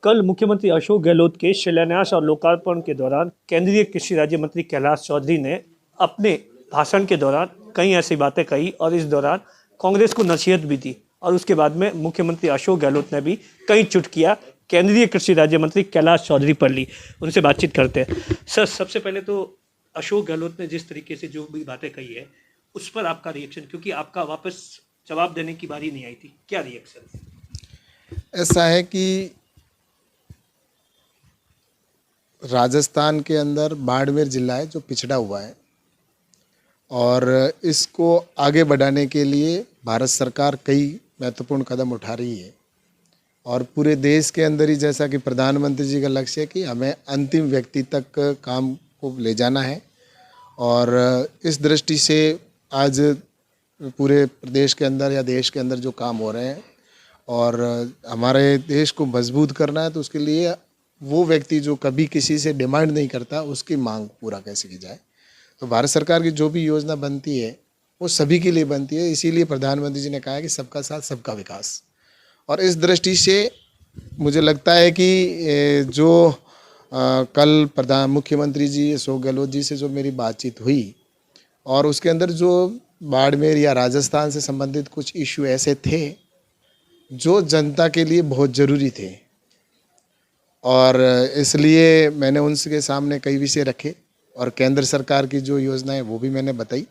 कल मुख्यमंत्री अशोक गहलोत के शिलान्यास और लोकार्पण के दौरान केंद्रीय कृषि राज्य मंत्री कैलाश चौधरी ने अपने भाषण के दौरान कई ऐसी बातें कही और इस दौरान कांग्रेस को नसीहत भी दी। और उसके बाद में मुख्यमंत्री अशोक गहलोत ने भी कई चुटकियां केंद्रीय कृषि राज्य मंत्री कैलाश चौधरी पर ली। उनसे बातचीत करते हैं। सर, सबसे पहले तो अशोक गहलोत ने जिस तरीके से जो भी बातें कही है उस पर आपका रिएक्शन, क्योंकि आपका वापस जवाब देने की बारी नहीं आई थी, क्या रिएक्शन? ऐसा है कि राजस्थान के अंदर बाड़मेर जिला है जो पिछड़ा हुआ है और इसको आगे बढ़ाने के लिए भारत सरकार कई महत्वपूर्ण कदम उठा रही है और पूरे देश के अंदर ही जैसा कि प्रधानमंत्री जी का लक्ष्य है कि हमें अंतिम व्यक्ति तक काम को ले जाना है। और इस दृष्टि से आज पूरे प्रदेश के अंदर या देश के अंदर जो काम हो रहे हैं और हमारे देश को मजबूत करना है, तो उसके लिए वो व्यक्ति जो कभी किसी से डिमांड नहीं करता उसकी मांग पूरा कैसे की जाए। तो भारत सरकार की जो भी योजना बनती है वो सभी के लिए बनती है, इसीलिए प्रधानमंत्री जी ने कहा है कि सबका साथ सबका विकास। और इस दृष्टि से मुझे लगता है कि जो कल मुख्यमंत्री जी अशोक गहलोत जी से जो मेरी बातचीत हुई और उसके अंदर जो बाड़मेर या राजस्थान से संबंधित कुछ इश्यू ऐसे थे जो जनता के लिए बहुत ज़रूरी थे और इसलिए मैंने उनके सामने कई विषय रखे और केंद्र सरकार की जो योजना है वो भी मैंने बताई।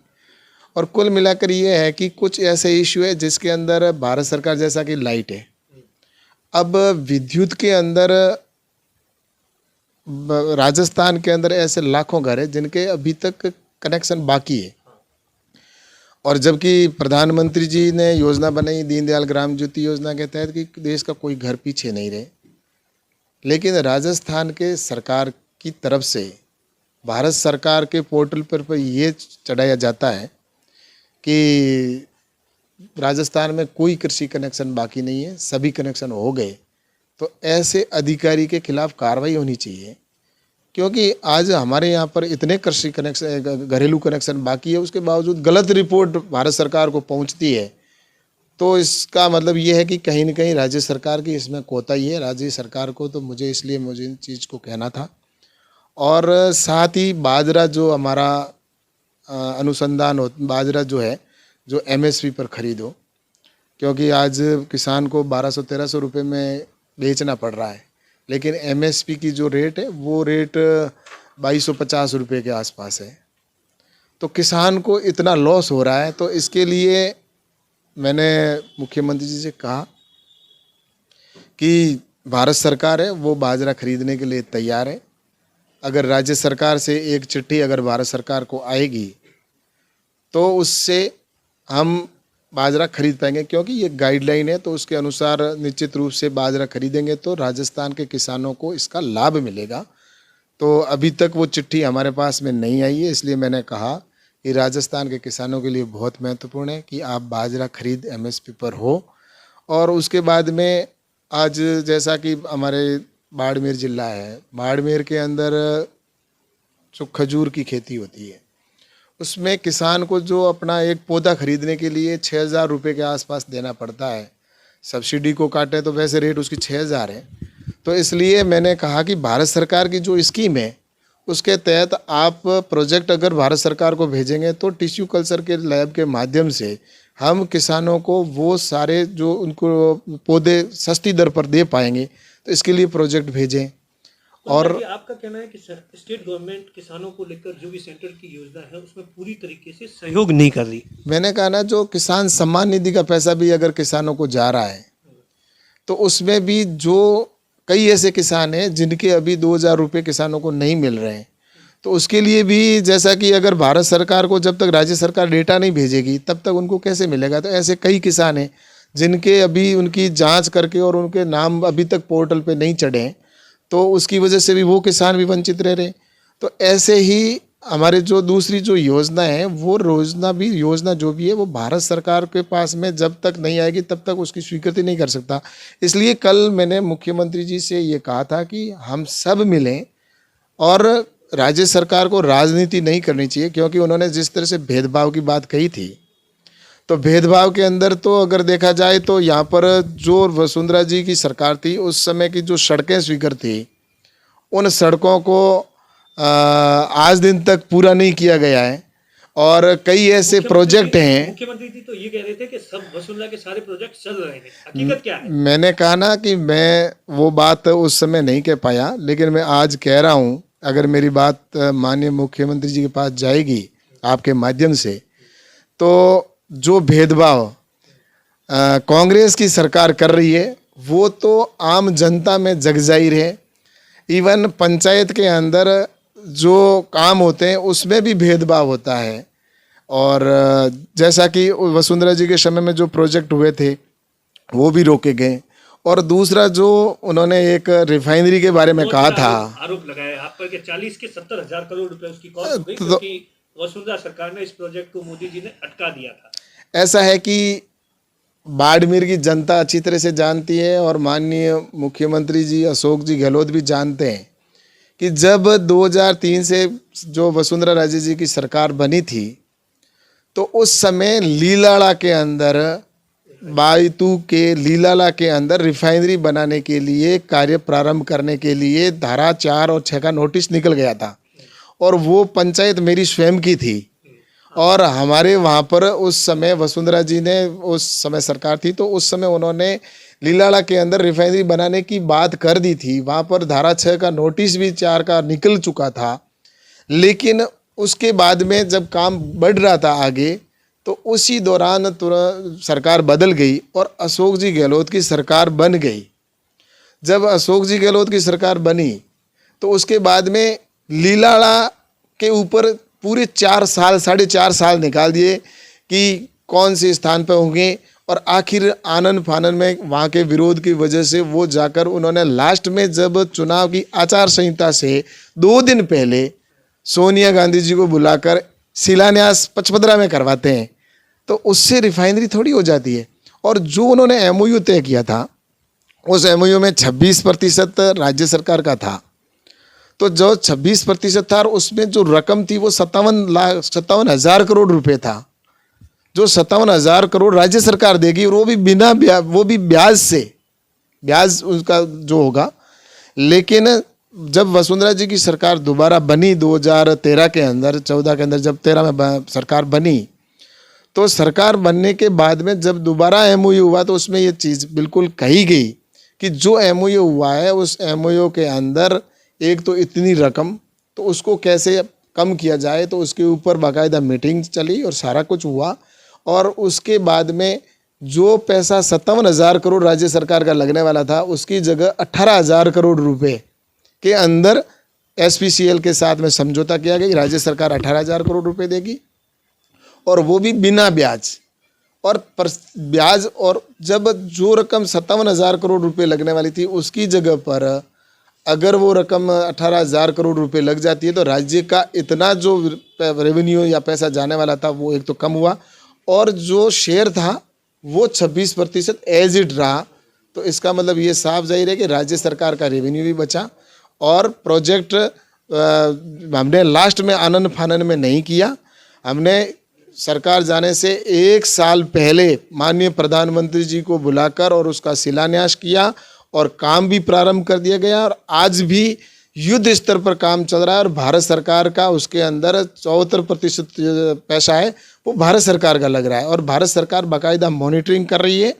और कुल मिलाकर ये है कि कुछ ऐसे इश्यू है जिसके अंदर भारत सरकार, जैसा कि लाइट है, अब विद्युत के अंदर राजस्थान के अंदर ऐसे लाखों घर है जिनके अभी तक कनेक्शन बाकी है। और जबकि प्रधानमंत्री जी ने योजना बनाई दीनदयाल ग्राम ज्योति योजना के तहत कि देश का कोई घर पीछे नहीं रहे, लेकिन राजस्थान के सरकार की तरफ से भारत सरकार के पोर्टल पर ये चढ़ाया जाता है कि राजस्थान में कोई कृषि कनेक्शन बाकी नहीं है, सभी कनेक्शन हो गए। तो ऐसे अधिकारी के खिलाफ कार्रवाई होनी चाहिए, क्योंकि आज हमारे यहाँ पर इतने कृषि कनेक्शन, घरेलू कनेक्शन बाकी है, उसके बावजूद गलत रिपोर्ट भारत सरकार को पहुँचती है। तो इसका मतलब ये है कि कहीं न कहीं राज्य सरकार की इसमें कोताही है। राज्य सरकार को तो मुझे इन चीज़ को कहना था। और साथ ही बाजरा जो हमारा अनुसंधान हो, बाजरा जो है जो एमएसपी पर खरीदो, क्योंकि आज किसान को 1200-1300 रुपये में बेचना पड़ रहा है, लेकिन एमएसपी की जो रेट है वो रेट 2250 रुपये के आसपास है। तो किसान को इतना लॉस हो रहा है। तो इसके लिए मैंने मुख्यमंत्री जी से कहा कि भारत सरकार है वो बाजरा खरीदने के लिए तैयार है। अगर राज्य सरकार से एक चिट्ठी अगर भारत सरकार को आएगी तो उससे हम बाजरा खरीद पाएंगे, क्योंकि ये गाइडलाइन है। तो उसके अनुसार निश्चित रूप से बाजरा खरीदेंगे तो राजस्थान के किसानों को इसका लाभ मिलेगा। तो अभी तक वो चिट्ठी हमारे पास में नहीं आई है, इसलिए मैंने कहा कि राजस्थान के किसानों के लिए बहुत महत्वपूर्ण है कि आप बाजरा खरीद एमएसपी पर हो। और उसके बाद में आज जैसा कि हमारे बाड़मेर जिला है, बाड़मेर के अंदर जो खजूर की खेती होती है उसमें किसान को जो अपना एक पौधा खरीदने के लिए 6000 रुपये के आसपास देना पड़ता है। सब्सिडी को काटे तो वैसे रेट उसकी 6000 है। तो इसलिए मैंने कहा कि भारत सरकार की जो स्कीम है उसके तहत आप प्रोजेक्ट अगर भारत सरकार को भेजेंगे तो टिश्यू कल्चर के लैब के माध्यम से हम किसानों को वो सारे जो उनको पौधे सस्ती दर पर दे पाएंगे। तो इसके लिए प्रोजेक्ट भेजें। और आपका कहना है कि स्टेट गवर्नमेंट किसानों को लेकर जो भी सेंटर की योजना है उसमें पूरी तरीके से सहयोग नहीं कर रही। मैंने कहा ना, जो किसान सम्मान निधि का पैसा भी अगर किसानों को जा रहा है तो उसमें भी जो कई ऐसे किसान हैं जिनके अभी 2000 रुपये किसानों को नहीं मिल रहे हैं। तो उसके लिए भी जैसा कि अगर भारत सरकार को जब तक राज्य सरकार डेटा नहीं भेजेगी तब तक उनको कैसे मिलेगा। तो ऐसे कई किसान हैं जिनके अभी उनकी जांच करके और उनके नाम अभी तक पोर्टल पे नहीं चढ़े हैं, तो उसकी वजह से भी वो किसान भी वंचित रह रहे हैं। तो ऐसे ही हमारे जो दूसरी जो योजना है वो योजना जो भी है वो भारत सरकार के पास में जब तक नहीं आएगी तब तक उसकी स्वीकृति नहीं कर सकता। इसलिए कल मैंने मुख्यमंत्री जी से ये कहा था कि हम सब मिलें और राज्य सरकार को राजनीति नहीं करनी चाहिए, क्योंकि उन्होंने जिस तरह से भेदभाव की बात कही थी तो भेदभाव के अंदर तो अगर देखा जाए तो यहाँ पर जो वसुंधरा जी की सरकार थी उस समय की जो सड़कें स्वीकृत थी उन सड़कों को आज दिन तक पूरा नहीं किया गया है और कई ऐसे प्रोजेक्ट हैं। मुख्यमंत्री जी तो ये कह रहे थे कि सब वसुंधरा के सारे प्रोजेक्ट चल रहे हैं, हकीकत क्या है? मैंने कहा ना कि मैं वो बात उस समय नहीं कह पाया, लेकिन मैं आज कह रहा हूँ अगर मेरी बात माननीय मुख्यमंत्री जी के पास जाएगी आपके माध्यम से, तो जो भेदभाव कांग्रेस की सरकार कर रही है वो तो आम जनता में जगजाहिर है। इवन पंचायत के अंदर जो काम होते हैं उसमें भी भेदभाव होता है। और जैसा कि वसुंधरा जी के समय में जो प्रोजेक्ट हुए थे वो भी रोके गए। और दूसरा जो उन्होंने एक रिफाइनरी के बारे में कहा था, आरोप लगाया आप पर कि 40 के 70 हजार करोड़ रुपए उसकी कॉस्ट हुई, क्योंकि वसुंधरा सरकार ने इस प्रोजेक्ट को मोदी जी ने अटका दिया था। ऐसा है कि बाड़मेर की जनता अच्छी तरह से जानती है और माननीय मुख्यमंत्री जी अशोक जी गहलोत भी जानते हैं कि जब 2003 से जो वसुंधरा राजे जी की सरकार बनी थी तो उस समय लीलाड़ा के अंदर बायतू के लीलाला के अंदर रिफाइनरी बनाने के लिए कार्य प्रारंभ करने के लिए धारा 4 और 6 का नोटिस निकल गया था और वो पंचायत मेरी स्वयं की थी। और हमारे वहाँ पर उस समय वसुंधरा जी ने उस समय सरकार थी तो उस समय उन्होंने लीलाड़ा के अंदर रिफाइनरी बनाने की बात कर दी थी। वहाँ पर धारा 6 का नोटिस भी 4 का निकल चुका था, लेकिन उसके बाद में जब काम बढ़ रहा था आगे तो उसी दौरान तुरंत सरकार बदल गई और अशोक जी गहलोत की सरकार बन गई। जब अशोक जी गहलोत की सरकार बनी तो उसके बाद में लीलाड़ा के ऊपर पूरे 4 साल 4.5 साल निकाल दिए कि कौन से स्थान पर होंगे और आखिर आनन फानन में वहाँ के विरोध की वजह से वो जाकर उन्होंने लास्ट में जब चुनाव की आचार संहिता से 2 दिन पहले सोनिया गांधी जी को बुलाकर शिलान्यास पचपदरा में करवाते हैं तो उससे रिफाइनरी थोड़ी हो जाती है। और जो उन्होंने एमओयू तय किया था उस एमओयू में 26% राज्य सरकार का था, तो जो 26% था उसमें जो रकम थी वो 57,000 करोड़ रुपए था, जो 57,000 करोड़ राज्य सरकार देगी और वो भी बिना ब्याज, वो भी ब्याज से, ब्याज उसका जो होगा। लेकिन जब वसुंधरा जी की सरकार दोबारा बनी 2013 के अंदर 14 के अंदर जब 13 में सरकार बनी तो सरकार बनने के बाद में जब दोबारा एमओयू हुआ तो उसमें ये चीज़ बिल्कुल कही गई कि जो एमओयू हुआ है उस एमओयू के अंदर एक तो इतनी रकम तो उसको कैसे कम किया जाए, तो उसके ऊपर बाकायदा मीटिंग चली और सारा कुछ हुआ। और उसके बाद में जो पैसा 57,000 करोड़ राज्य सरकार का लगने वाला था उसकी जगह 18,000 करोड़ रुपए के अंदर एसपीसीएल के साथ में समझौता किया गया। राज्य सरकार 18,000 करोड़ रुपए देगी और वो भी बिना ब्याज और ब्याज। और जब जो रकम 57,000 करोड़ रुपए लगने वाली थी उसकी जगह पर अगर वो रकम 18,000 करोड़ रुपए लग जाती है तो राज्य का इतना जो रेवेन्यू या पैसा जाने वाला था वो एक तो कम हुआ और जो शेयर था वो 26% एज इट रहा। तो इसका मतलब ये साफ जाहिर है कि राज्य सरकार का रेवेन्यू भी बचा और प्रोजेक्ट हमने लास्ट में आनन फानन में नहीं किया। हमने सरकार जाने से 1 साल पहले माननीय प्रधानमंत्री जी को बुलाकर और उसका शिलान्यास किया और काम भी प्रारंभ कर दिया गया और आज भी युद्ध स्तर पर काम चल रहा है। और भारत सरकार का उसके अंदर 74% पैसा है वो भारत सरकार का लग रहा है और भारत सरकार बाकायदा मॉनिटरिंग कर रही है।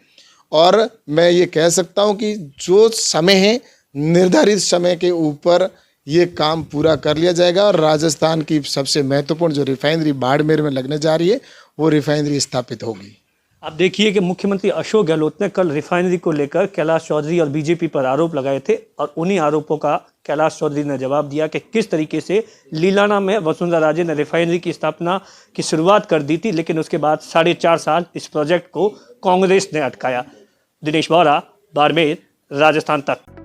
और मैं ये कह सकता हूँ कि जो समय है निर्धारित समय के ऊपर ये काम पूरा कर लिया जाएगा और राजस्थान की सबसे महत्वपूर्ण जो रिफाइनरी बाड़मेर में लगने जा रही है वो रिफाइनरी स्थापित होगी। आप देखिए कि मुख्यमंत्री अशोक गहलोत ने कल रिफाइनरी को लेकर कैलाश चौधरी और बीजेपी पर आरोप लगाए थे और उन्हीं आरोपों का कैलाश चौधरी ने जवाब दिया कि किस तरीके से लीलाना में वसुंधरा राजे ने रिफाइनरी की स्थापना की शुरुआत कर दी थी, लेकिन उसके बाद 4.5 साल इस प्रोजेक्ट को कांग्रेस ने अटकाया। दिनेश बोरा, बाड़मेर, राजस्थान तक।